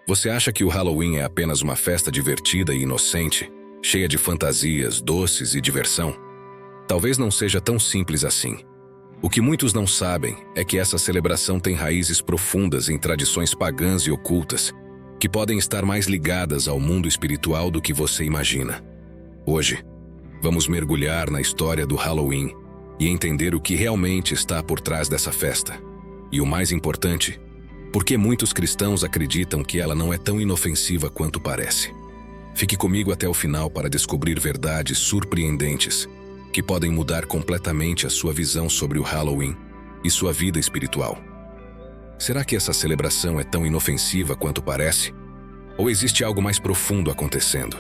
Você acha que o Halloween é apenas uma festa divertida e inocente, cheia de fantasias, doces e diversão? Talvez não seja tão simples assim. O que muitos não sabem é que essa celebração tem raízes profundas em tradições pagãs e ocultas, que podem estar mais ligadas ao mundo espiritual do que você imagina. Hoje, vamos mergulhar na história do Halloween e entender o que realmente está por trás dessa festa. E o mais importante, por que muitos cristãos acreditam que ela não é tão inofensiva quanto parece. Fique comigo até o final para descobrir verdades surpreendentes que podem mudar completamente a sua visão sobre o Halloween e sua vida espiritual. Será que essa celebração é tão inofensiva quanto parece? Ou existe algo mais profundo acontecendo?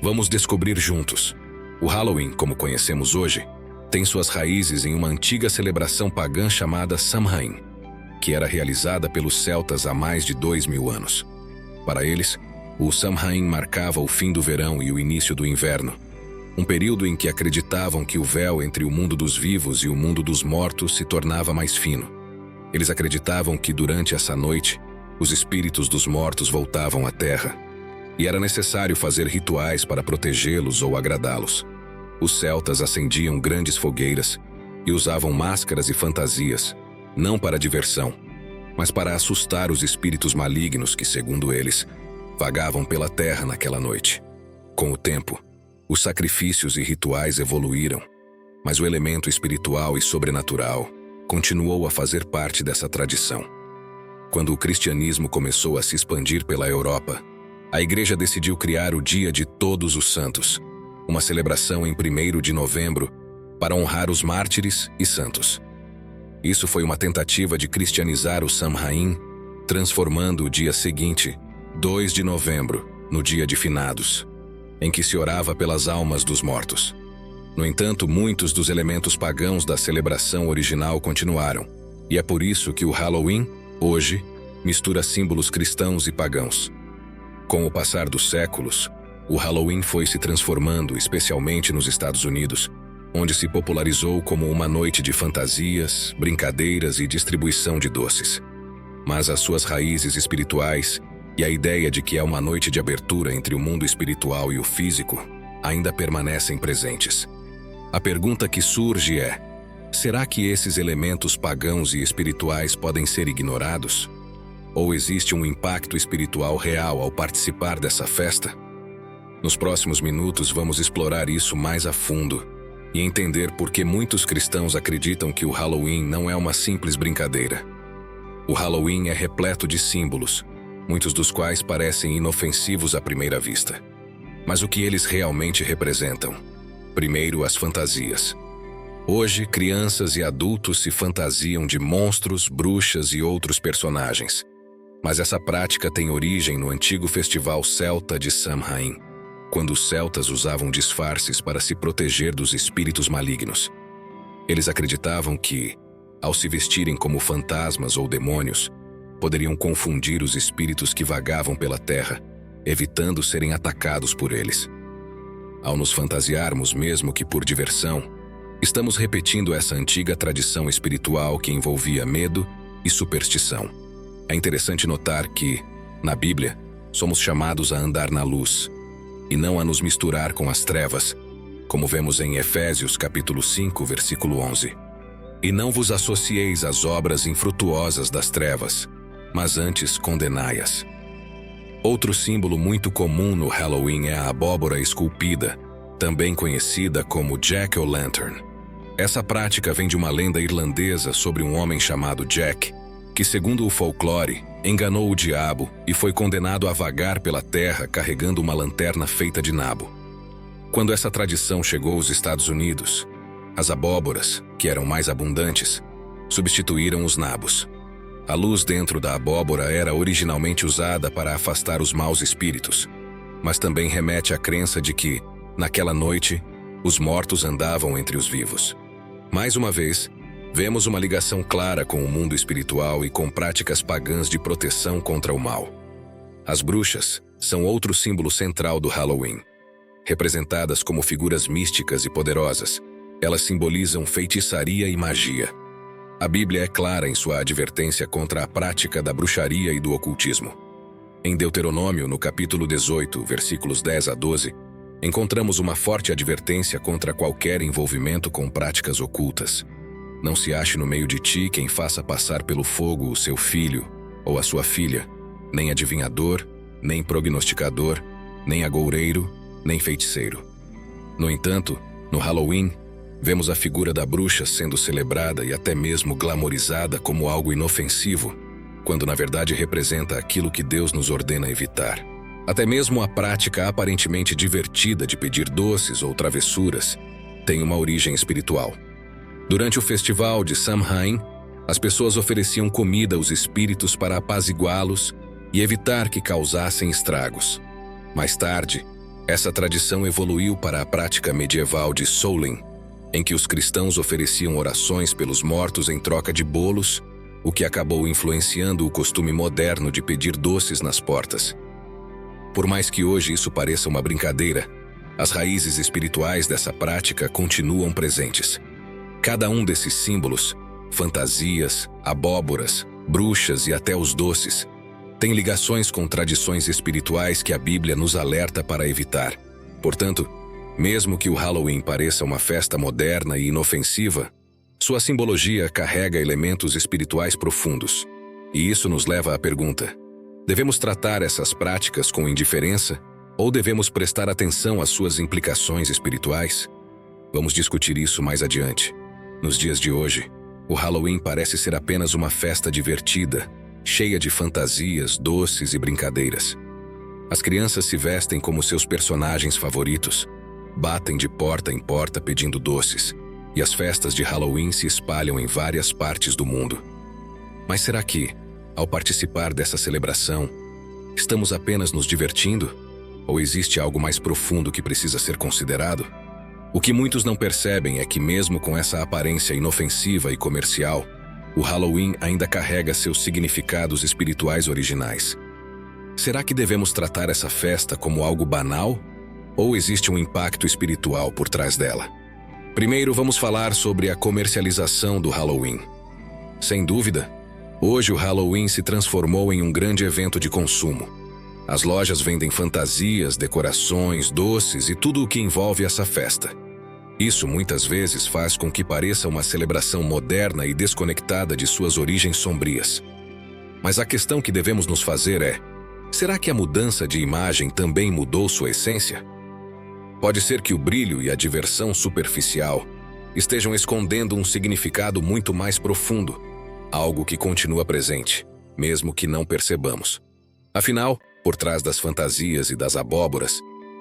Vamos descobrir juntos. O Halloween, como conhecemos hoje, tem suas raízes em uma antiga celebração pagã chamada Samhain, que era realizada pelos celtas há mais de 2000 anos. Para eles, o Samhain marcava o fim do verão e o início do inverno, um período em que acreditavam que o véu entre o mundo dos vivos e o mundo dos mortos se tornava mais fino. Eles acreditavam que durante essa noite, os espíritos dos mortos voltavam à terra, e era necessário fazer rituais para protegê-los ou agradá-los. Os celtas acendiam grandes fogueiras e usavam máscaras e fantasias, não para diversão, mas para assustar os espíritos malignos que, segundo eles, vagavam pela terra naquela noite. Com o tempo, os sacrifícios e rituais evoluíram, mas o elemento espiritual e sobrenatural continuou a fazer parte dessa tradição. Quando o cristianismo começou a se expandir pela Europa, a Igreja decidiu criar o Dia de Todos os Santos, uma celebração em 1º de novembro para honrar os mártires e santos. Isso foi uma tentativa de cristianizar o Samhain, transformando o dia seguinte, 2 de novembro, no Dia de Finados, em que se orava pelas almas dos mortos. No entanto, muitos dos elementos pagãos da celebração original continuaram, e é por isso que o Halloween, hoje, mistura símbolos cristãos e pagãos. Com o passar dos séculos, o Halloween foi se transformando, especialmente nos Estados Unidos, onde se popularizou como uma noite de fantasias, brincadeiras e distribuição de doces. Mas as suas raízes espirituais e a ideia de que é uma noite de abertura entre o mundo espiritual e o físico ainda permanecem presentes. A pergunta que surge é: será que esses elementos pagãos e espirituais podem ser ignorados? Ou existe um impacto espiritual real ao participar dessa festa? Nos próximos minutos vamos explorar isso mais a fundo e entender por que muitos cristãos acreditam que o Halloween não é uma simples brincadeira. O Halloween é repleto de símbolos, muitos dos quais parecem inofensivos à primeira vista. Mas o que eles realmente representam? Primeiro, as fantasias. Hoje, crianças e adultos se fantasiam de monstros, bruxas e outros personagens. Mas essa prática tem origem no antigo festival celta de Samhain, quando os celtas usavam disfarces para se proteger dos espíritos malignos. Eles acreditavam que, ao se vestirem como fantasmas ou demônios, poderiam confundir os espíritos que vagavam pela terra, evitando serem atacados por eles. Ao nos fantasiarmos, mesmo que por diversão, estamos repetindo essa antiga tradição espiritual que envolvia medo e superstição. É interessante notar que, na Bíblia, somos chamados a andar na luz, e não a nos misturar com as trevas, como vemos em Efésios capítulo 5, versículo 11. E não vos associeis às obras infrutuosas das trevas, mas antes condenai-as. Outro símbolo muito comum no Halloween é a abóbora esculpida, também conhecida como Jack-o'-lantern. Essa prática vem de uma lenda irlandesa sobre um homem chamado Jack, que, segundo o folclore, enganou o diabo e foi condenado a vagar pela terra carregando uma lanterna feita de nabo. Quando essa tradição chegou aos Estados Unidos, as abóboras, que eram mais abundantes, substituíram os nabos. A luz dentro da abóbora era originalmente usada para afastar os maus espíritos, mas também remete à crença de que, naquela noite, os mortos andavam entre os vivos. Mais uma vez, vemos uma ligação clara com o mundo espiritual e com práticas pagãs de proteção contra o mal. As bruxas são outro símbolo central do Halloween. Representadas como figuras místicas e poderosas, elas simbolizam feitiçaria e magia. A Bíblia é clara em sua advertência contra a prática da bruxaria e do ocultismo. Em Deuteronômio, no capítulo 18, versículos 10 a 12, encontramos uma forte advertência contra qualquer envolvimento com práticas ocultas. Não se ache no meio de ti quem faça passar pelo fogo o seu filho ou a sua filha, nem adivinhador, nem prognosticador, nem agoureiro, nem feiticeiro. No entanto, no Halloween, vemos a figura da bruxa sendo celebrada e até mesmo glamorizada como algo inofensivo, quando na verdade representa aquilo que Deus nos ordena evitar. Até mesmo a prática aparentemente divertida de pedir doces ou travessuras tem uma origem espiritual. Durante o festival de Samhain, as pessoas ofereciam comida aos espíritos para apaziguá-los e evitar que causassem estragos. Mais tarde, essa tradição evoluiu para a prática medieval de Samhain, em que os cristãos ofereciam orações pelos mortos em troca de bolos, o que acabou influenciando o costume moderno de pedir doces nas portas. Por mais que hoje isso pareça uma brincadeira, as raízes espirituais dessa prática continuam presentes. Cada um desses símbolos, fantasias, abóboras, bruxas e até os doces, tem ligações com tradições espirituais que a Bíblia nos alerta para evitar. Portanto, mesmo que o Halloween pareça uma festa moderna e inofensiva, sua simbologia carrega elementos espirituais profundos. E isso nos leva à pergunta: devemos tratar essas práticas com indiferença ou devemos prestar atenção às suas implicações espirituais? Vamos discutir isso mais adiante. Nos dias de hoje, o Halloween parece ser apenas uma festa divertida, cheia de fantasias, doces e brincadeiras. As crianças se vestem como seus personagens favoritos, batem de porta em porta pedindo doces, e as festas de Halloween se espalham em várias partes do mundo. Mas será que, ao participar dessa celebração, estamos apenas nos divertindo? Ou existe algo mais profundo que precisa ser considerado? O que muitos não percebem é que, mesmo com essa aparência inofensiva e comercial, o Halloween ainda carrega seus significados espirituais originais. Será que devemos tratar essa festa como algo banal? Ou existe um impacto espiritual por trás dela? Primeiro, vamos falar sobre a comercialização do Halloween. Sem dúvida, hoje o Halloween se transformou em um grande evento de consumo. As lojas vendem fantasias, decorações, doces e tudo o que envolve essa festa. Isso muitas vezes faz com que pareça uma celebração moderna e desconectada de suas origens sombrias. Mas a questão que devemos nos fazer é: será que a mudança de imagem também mudou sua essência? Pode ser que o brilho e a diversão superficial estejam escondendo um significado muito mais profundo, algo que continua presente, mesmo que não percebamos. Afinal, por trás das fantasias e das abóboras,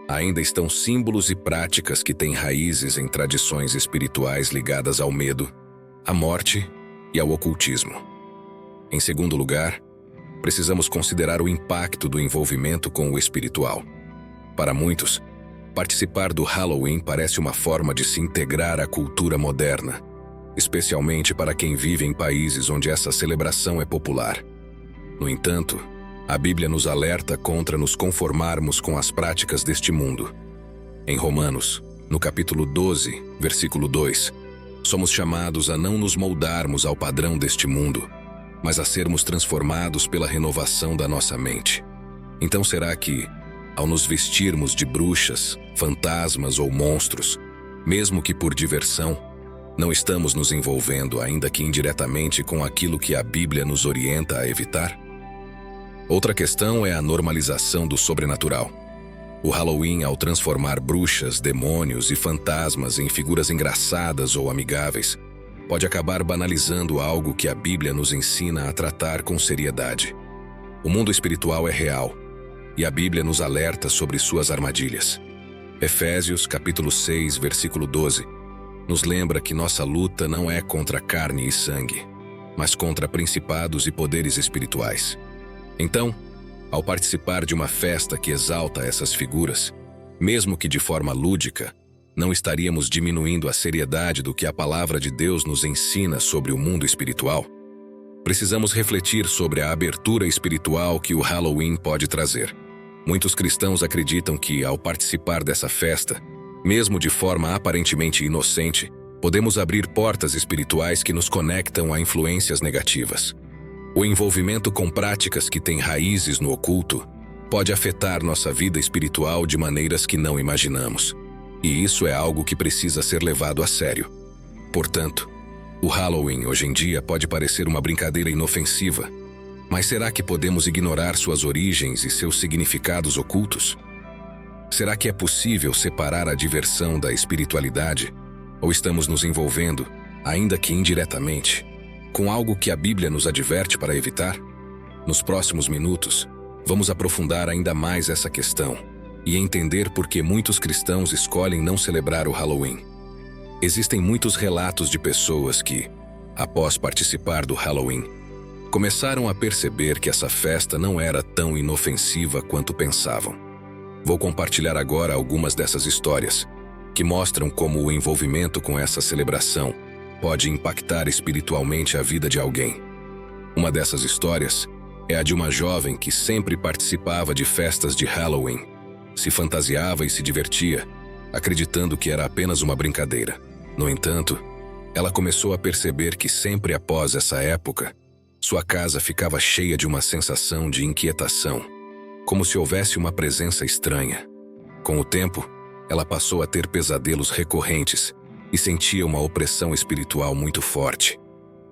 ainda estão símbolos e práticas que têm raízes em tradições espirituais ligadas ao medo, à morte e ao ocultismo. Em segundo lugar, precisamos considerar o impacto do envolvimento com o espiritual. Para muitos, participar do Halloween parece uma forma de se integrar à cultura moderna, especialmente para quem vive em países onde essa celebração é popular. No entanto, a Bíblia nos alerta contra nos conformarmos com as práticas deste mundo. Em Romanos, no capítulo 12, versículo 2, somos chamados a não nos moldarmos ao padrão deste mundo, mas a sermos transformados pela renovação da nossa mente. Então será que, ao nos vestirmos de bruxas, fantasmas ou monstros, mesmo que por diversão, não estamos nos envolvendo, ainda que indiretamente, com aquilo que a Bíblia nos orienta a evitar? Outra questão é a normalização do sobrenatural. O Halloween, ao transformar bruxas, demônios e fantasmas em figuras engraçadas ou amigáveis, pode acabar banalizando algo que a Bíblia nos ensina a tratar com seriedade. O mundo espiritual é real, e a Bíblia nos alerta sobre suas armadilhas. Efésios, capítulo 6, versículo 12, nos lembra que nossa luta não é contra carne e sangue, mas contra principados e poderes espirituais. Então, ao participar de uma festa que exalta essas figuras, mesmo que de forma lúdica, não estaríamos diminuindo a seriedade do que a palavra de Deus nos ensina sobre o mundo espiritual? Precisamos refletir sobre a abertura espiritual que o Halloween pode trazer. Muitos cristãos acreditam que, ao participar dessa festa, mesmo de forma aparentemente inocente, podemos abrir portas espirituais que nos conectam a influências negativas. O envolvimento com práticas que têm raízes no oculto pode afetar nossa vida espiritual de maneiras que não imaginamos. E isso é algo que precisa ser levado a sério. Portanto, o Halloween hoje em dia pode parecer uma brincadeira inofensiva, mas será que podemos ignorar suas origens e seus significados ocultos? Será que é possível separar a diversão da espiritualidade? Ou estamos nos envolvendo, ainda que indiretamente, com algo que a Bíblia nos adverte para evitar? Nos próximos minutos, vamos aprofundar ainda mais essa questão e entender por que muitos cristãos escolhem não celebrar o Halloween. Existem muitos relatos de pessoas que, após participar do Halloween, começaram a perceber que essa festa não era tão inofensiva quanto pensavam. Vou compartilhar agora algumas dessas histórias, que mostram como o envolvimento com essa celebração pode impactar espiritualmente a vida de alguém. Uma dessas histórias é a de uma jovem que sempre participava de festas de Halloween, se fantasiava e se divertia, acreditando que era apenas uma brincadeira. No entanto, ela começou a perceber que sempre após essa época, sua casa ficava cheia de uma sensação de inquietação, como se houvesse uma presença estranha. Com o tempo, ela passou a ter pesadelos recorrentes e sentia uma opressão espiritual muito forte.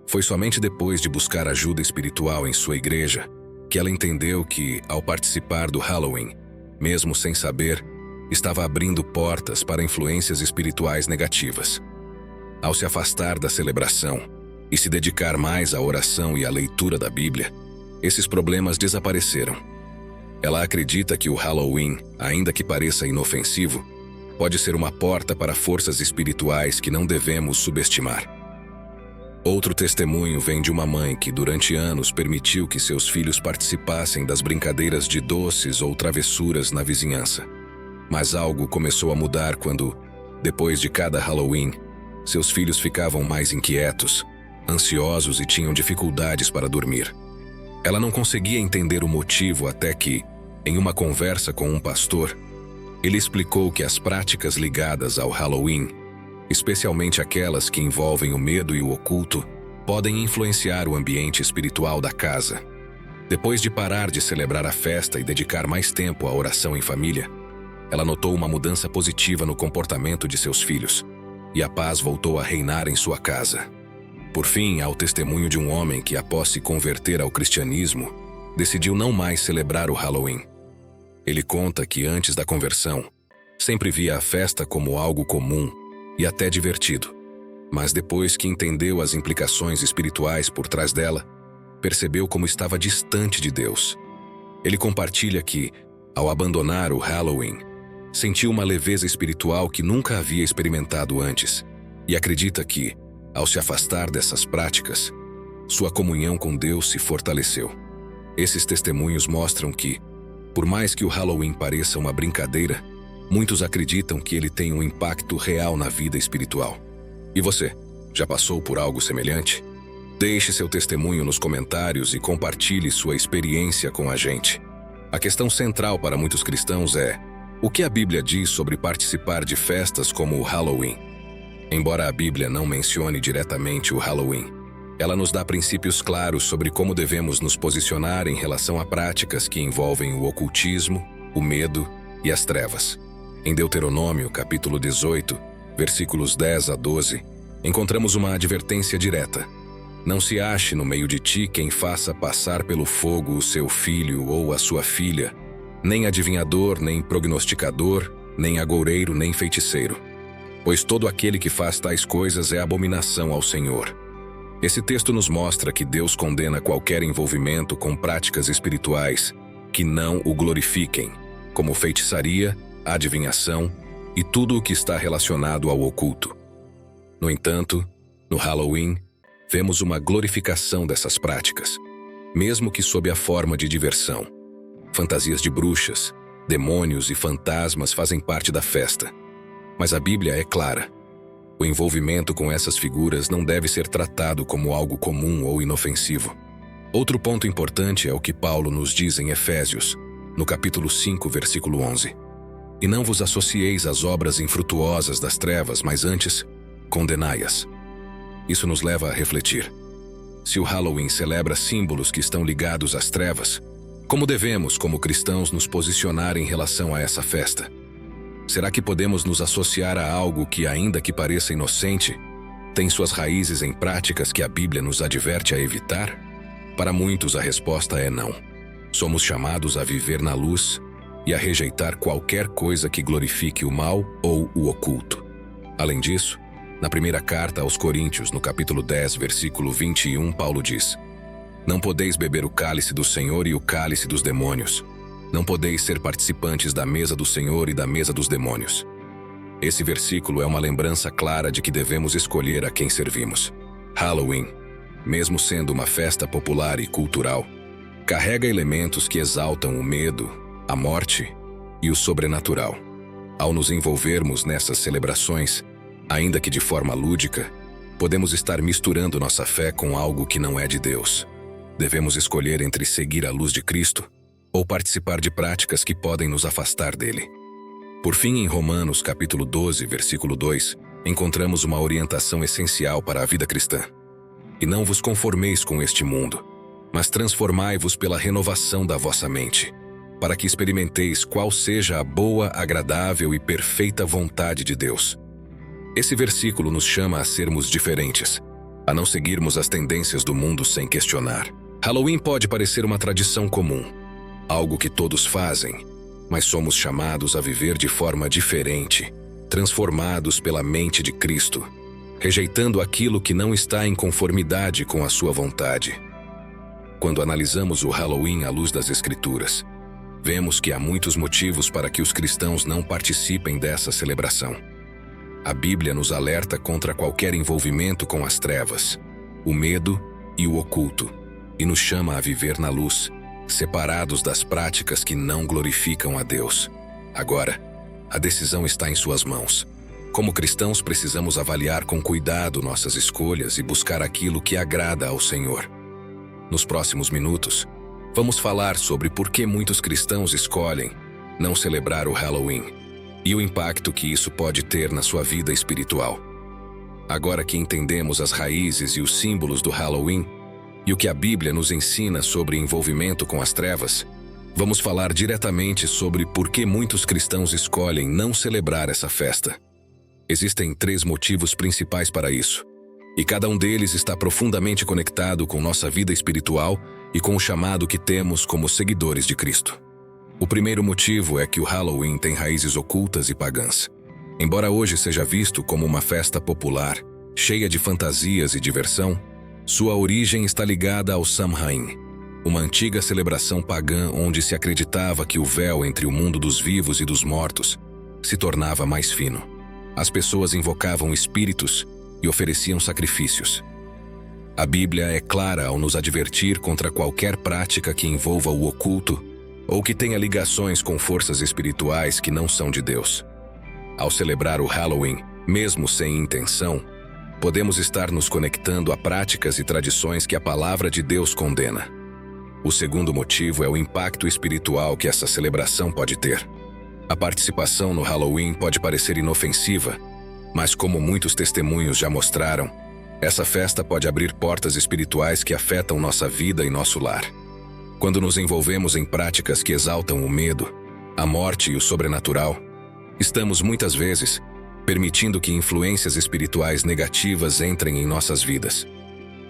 Foi somente depois de buscar ajuda espiritual em sua igreja que ela entendeu que, ao participar do Halloween, mesmo sem saber, estava abrindo portas para influências espirituais negativas. Ao se afastar da celebração e se dedicar mais à oração e à leitura da Bíblia, esses problemas desapareceram. Ela acredita que o Halloween, ainda que pareça inofensivo, pode ser uma porta para forças espirituais que não devemos subestimar. Outro testemunho vem de uma mãe que durante anos permitiu que seus filhos participassem das brincadeiras de doces ou travessuras na vizinhança. Mas algo começou a mudar quando, depois de cada Halloween, seus filhos ficavam mais inquietos, ansiosos e tinham dificuldades para dormir. Ela não conseguia entender o motivo até que, em uma conversa com um pastor, ele explicou que as práticas ligadas ao Halloween, especialmente aquelas que envolvem o medo e o oculto, podem influenciar o ambiente espiritual da casa. Depois de parar de celebrar a festa e dedicar mais tempo à oração em família, ela notou uma mudança positiva no comportamento de seus filhos, e a paz voltou a reinar em sua casa. Por fim, há o testemunho de um homem que, após se converter ao cristianismo, decidiu não mais celebrar o Halloween. Ele conta que antes da conversão, sempre via a festa como algo comum e até divertido. Mas depois que entendeu as implicações espirituais por trás dela, percebeu como estava distante de Deus. Ele compartilha que, ao abandonar o Halloween, sentiu uma leveza espiritual que nunca havia experimentado antes e acredita que, ao se afastar dessas práticas, sua comunhão com Deus se fortaleceu. Esses testemunhos mostram que, por mais que o Halloween pareça uma brincadeira, muitos acreditam que ele tem um impacto real na vida espiritual. E você, já passou por algo semelhante? Deixe seu testemunho nos comentários e compartilhe sua experiência com a gente. A questão central para muitos cristãos é: o que a Bíblia diz sobre participar de festas como o Halloween? Embora a Bíblia não mencione diretamente o Halloween, ela nos dá princípios claros sobre como devemos nos posicionar em relação a práticas que envolvem o ocultismo, o medo e as trevas. Em Deuteronômio, capítulo 18, versículos 10 a 12, encontramos uma advertência direta. Não se ache no meio de ti quem faça passar pelo fogo o seu filho ou a sua filha, nem adivinhador, nem prognosticador, nem agoureiro, nem feiticeiro. Pois todo aquele que faz tais coisas é abominação ao Senhor. Esse texto nos mostra que Deus condena qualquer envolvimento com práticas espirituais que não o glorifiquem, como feitiçaria, adivinhação e tudo o que está relacionado ao oculto. No entanto, no Halloween, vemos uma glorificação dessas práticas, mesmo que sob a forma de diversão. Fantasias de bruxas, demônios e fantasmas fazem parte da festa. Mas a Bíblia é clara. O envolvimento com essas figuras não deve ser tratado como algo comum ou inofensivo. Outro ponto importante é o que Paulo nos diz em Efésios, no capítulo 5, versículo 11. E não vos associeis às obras infrutuosas das trevas, mas antes, condenai-as. Isso nos leva a refletir. Se o Halloween celebra símbolos que estão ligados às trevas, como devemos, como cristãos, nos posicionar em relação a essa festa? Será que podemos nos associar a algo que, ainda que pareça inocente, tem suas raízes em práticas que a Bíblia nos adverte a evitar? Para muitos, a resposta é não. Somos chamados a viver na luz e a rejeitar qualquer coisa que glorifique o mal ou o oculto. Além disso, na primeira carta aos Coríntios, no capítulo 10, versículo 21, Paulo diz: Não podeis beber o cálice do Senhor e o cálice dos demônios. Não podeis ser participantes da mesa do Senhor e da mesa dos demônios. Esse versículo é uma lembrança clara de que devemos escolher a quem servimos. Halloween, mesmo sendo uma festa popular e cultural, carrega elementos que exaltam o medo, a morte e o sobrenatural. Ao nos envolvermos nessas celebrações, ainda que de forma lúdica, podemos estar misturando nossa fé com algo que não é de Deus. Devemos escolher entre seguir a luz de Cristo ou participar de práticas que podem nos afastar dele. Por fim, em Romanos capítulo 12, versículo 2, encontramos uma orientação essencial para a vida cristã. E não vos conformeis com este mundo, mas transformai-vos pela renovação da vossa mente, para que experimenteis qual seja a boa, agradável e perfeita vontade de Deus. Esse versículo nos chama a sermos diferentes, a não seguirmos as tendências do mundo sem questionar. Halloween pode parecer uma tradição comum, algo que todos fazem, mas somos chamados a viver de forma diferente, transformados pela mente de Cristo, rejeitando aquilo que não está em conformidade com a sua vontade. Quando analisamos o Halloween à luz das Escrituras, vemos que há muitos motivos para que os cristãos não participem dessa celebração. A Bíblia nos alerta contra qualquer envolvimento com as trevas, o medo e o oculto, e nos chama a viver na luz, separados das práticas que não glorificam a Deus. Agora, a decisão está em suas mãos. Como cristãos, precisamos avaliar com cuidado nossas escolhas e buscar aquilo que agrada ao Senhor. Nos próximos minutos, vamos falar sobre por que muitos cristãos escolhem não celebrar o Halloween e o impacto que isso pode ter na sua vida espiritual. Agora que entendemos as raízes e os símbolos do Halloween e o que a Bíblia nos ensina sobre envolvimento com as trevas, vamos falar diretamente sobre por que muitos cristãos escolhem não celebrar essa festa. Existem 3 motivos principais para isso, e cada um deles está profundamente conectado com nossa vida espiritual e com o chamado que temos como seguidores de Cristo. O primeiro motivo é que o Halloween tem raízes ocultas e pagãs. Embora hoje seja visto como uma festa popular, cheia de fantasias e diversão, sua origem está ligada ao Samhain, uma antiga celebração pagã onde se acreditava que o véu entre o mundo dos vivos e dos mortos se tornava mais fino. As pessoas invocavam espíritos e ofereciam sacrifícios. A Bíblia é clara ao nos advertir contra qualquer prática que envolva o oculto ou que tenha ligações com forças espirituais que não são de Deus. Ao celebrar o Halloween, mesmo sem intenção, podemos estar nos conectando a práticas e tradições que a palavra de Deus condena. O segundo motivo é o impacto espiritual que essa celebração pode ter. A participação no Halloween pode parecer inofensiva, mas como muitos testemunhos já mostraram, essa festa pode abrir portas espirituais que afetam nossa vida e nosso lar. Quando nos envolvemos em práticas que exaltam o medo, a morte e o sobrenatural, estamos muitas vezes permitindo que influências espirituais negativas entrem em nossas vidas.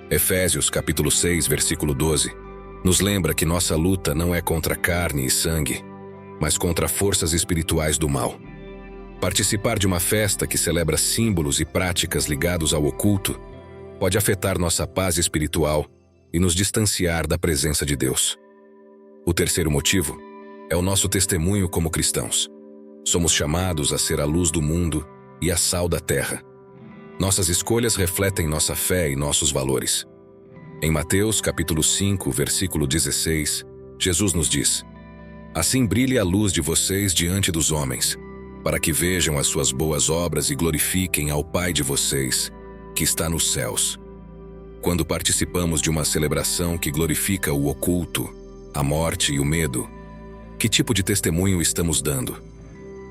Efésios capítulo 6, versículo 12, nos lembra que nossa luta não é contra carne e sangue, mas contra forças espirituais do mal. Participar de uma festa que celebra símbolos e práticas ligados ao oculto pode afetar nossa paz espiritual e nos distanciar da presença de Deus. O terceiro motivo é o nosso testemunho como cristãos. Somos chamados a ser a luz do mundo e a sal da terra. Nossas escolhas refletem nossa fé e nossos valores. Em Mateus capítulo 5, versículo 16, Jesus nos diz: Assim brilhe a luz de vocês diante dos homens, para que vejam as suas boas obras e glorifiquem ao Pai de vocês, que está nos céus. Quando participamos de uma celebração que glorifica o oculto, a morte e o medo, que tipo de testemunho estamos dando?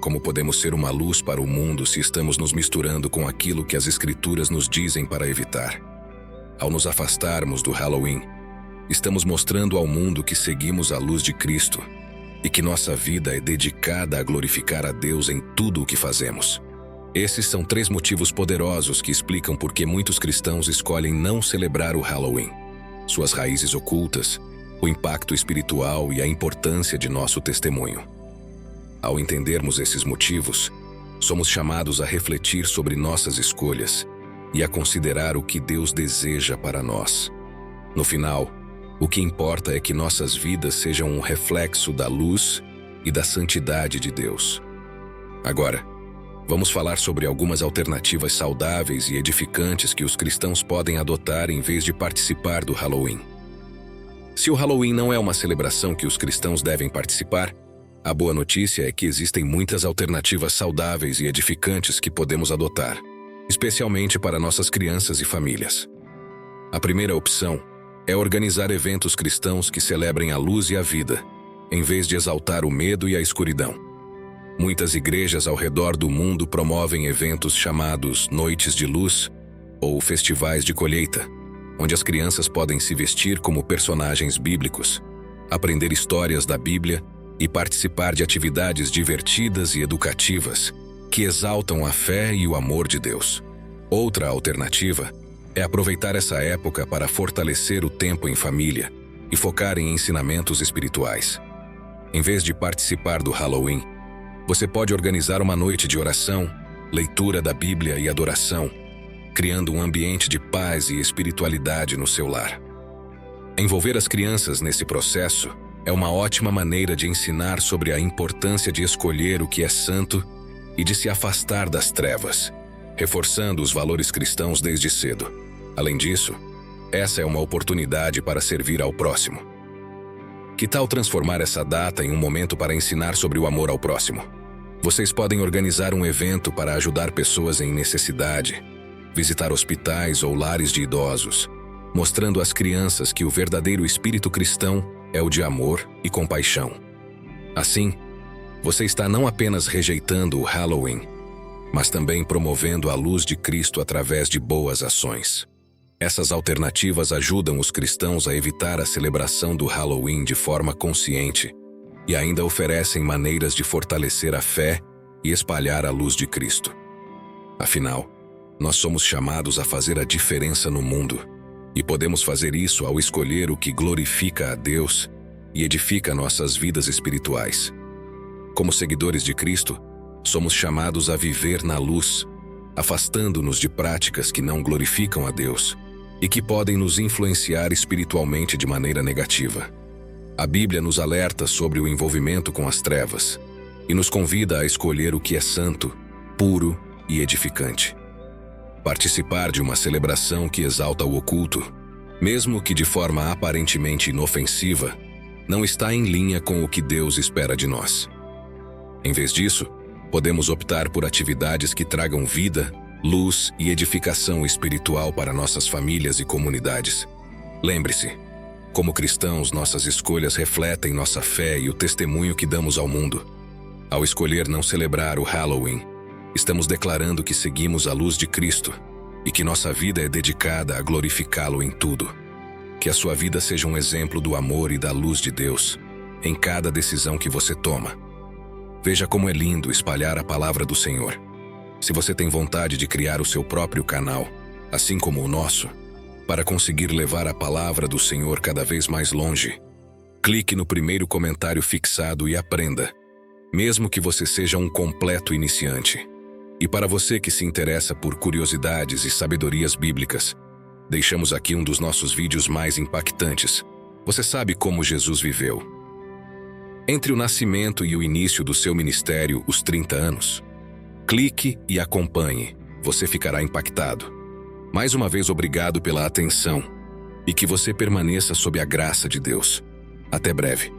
Como podemos ser uma luz para o mundo se estamos nos misturando com aquilo que as Escrituras nos dizem para evitar? ao nos afastarmos do Halloween, estamos mostrando ao mundo que seguimos a luz de Cristo e que nossa vida é dedicada a glorificar a Deus em tudo o que fazemos. Esses são 3 motivos poderosos que explicam por que muitos cristãos escolhem não celebrar o Halloween: suas raízes ocultas, o impacto espiritual e a importância de nosso testemunho. Ao entendermos esses motivos, somos chamados a refletir sobre nossas escolhas e a considerar o que Deus deseja para nós. No final, o que importa é que nossas vidas sejam um reflexo da luz e da santidade de Deus. Agora, vamos falar sobre algumas alternativas saudáveis e edificantes que os cristãos podem adotar em vez de participar do Halloween. Se o Halloween não é uma celebração que os cristãos devem participar, a boa notícia é que existem muitas alternativas saudáveis e edificantes que podemos adotar, especialmente para nossas crianças e famílias. A primeira opção é organizar eventos cristãos que celebrem a luz e a vida, em vez de exaltar o medo e a escuridão. Muitas igrejas ao redor do mundo promovem eventos chamados Noites de Luz ou Festivais de Colheita, onde as crianças podem se vestir como personagens bíblicos, aprender histórias da Bíblia e participar de atividades divertidas e educativas que exaltam a fé e o amor de Deus. Outra alternativa é aproveitar essa época para fortalecer o tempo em família e focar em ensinamentos espirituais. Em vez de participar do Halloween, você pode organizar uma noite de oração, leitura da Bíblia e adoração, criando um ambiente de paz e espiritualidade no seu lar. Envolver as crianças nesse processo é uma ótima maneira de ensinar sobre a importância de escolher o que é santo e de se afastar das trevas, reforçando os valores cristãos desde cedo. Além disso, essa é uma oportunidade para servir ao próximo. Que tal transformar essa data em um momento para ensinar sobre o amor ao próximo? Vocês podem organizar um evento para ajudar pessoas em necessidade, visitar hospitais ou lares de idosos, mostrando às crianças que o verdadeiro espírito cristão é o de amor e compaixão. Assim, você está não apenas rejeitando o Halloween, mas também promovendo a luz de Cristo através de boas ações. Essas alternativas ajudam os cristãos a evitar a celebração do Halloween de forma consciente e ainda oferecem maneiras de fortalecer a fé e espalhar a luz de Cristo. Afinal, nós somos chamados a fazer a diferença no mundo e podemos fazer isso ao escolher o que glorifica a Deus e edifica nossas vidas espirituais. Como seguidores de Cristo, somos chamados a viver na luz, afastando-nos de práticas que não glorificam a Deus e que podem nos influenciar espiritualmente de maneira negativa. A Bíblia nos alerta sobre o envolvimento com as trevas e nos convida a escolher o que é santo, puro e edificante. Participar de uma celebração que exalta o oculto, mesmo que de forma aparentemente inofensiva, não está em linha com o que Deus espera de nós. Em vez disso, podemos optar por atividades que tragam vida, luz e edificação espiritual para nossas famílias e comunidades. Lembre-se, como cristãos, nossas escolhas refletem nossa fé e o testemunho que damos ao mundo. Ao escolher não celebrar o Halloween, estamos declarando que seguimos a luz de Cristo e que nossa vida é dedicada a glorificá-lo em tudo. Que a sua vida seja um exemplo do amor e da luz de Deus em cada decisão que você toma. Veja como é lindo espalhar a palavra do Senhor. Se você tem vontade de criar o seu próprio canal, assim como o nosso, para conseguir levar a palavra do Senhor cada vez mais longe, clique no primeiro comentário fixado e aprenda, mesmo que você seja um completo iniciante. E para você que se interessa por curiosidades e sabedorias bíblicas, deixamos aqui um dos nossos vídeos mais impactantes. Você sabe como Jesus viveu? Entre o nascimento e o início do seu ministério, os 30 anos. Clique e acompanhe, você ficará impactado. Mais uma vez, obrigado pela atenção e que você permaneça sob a graça de Deus. Até breve.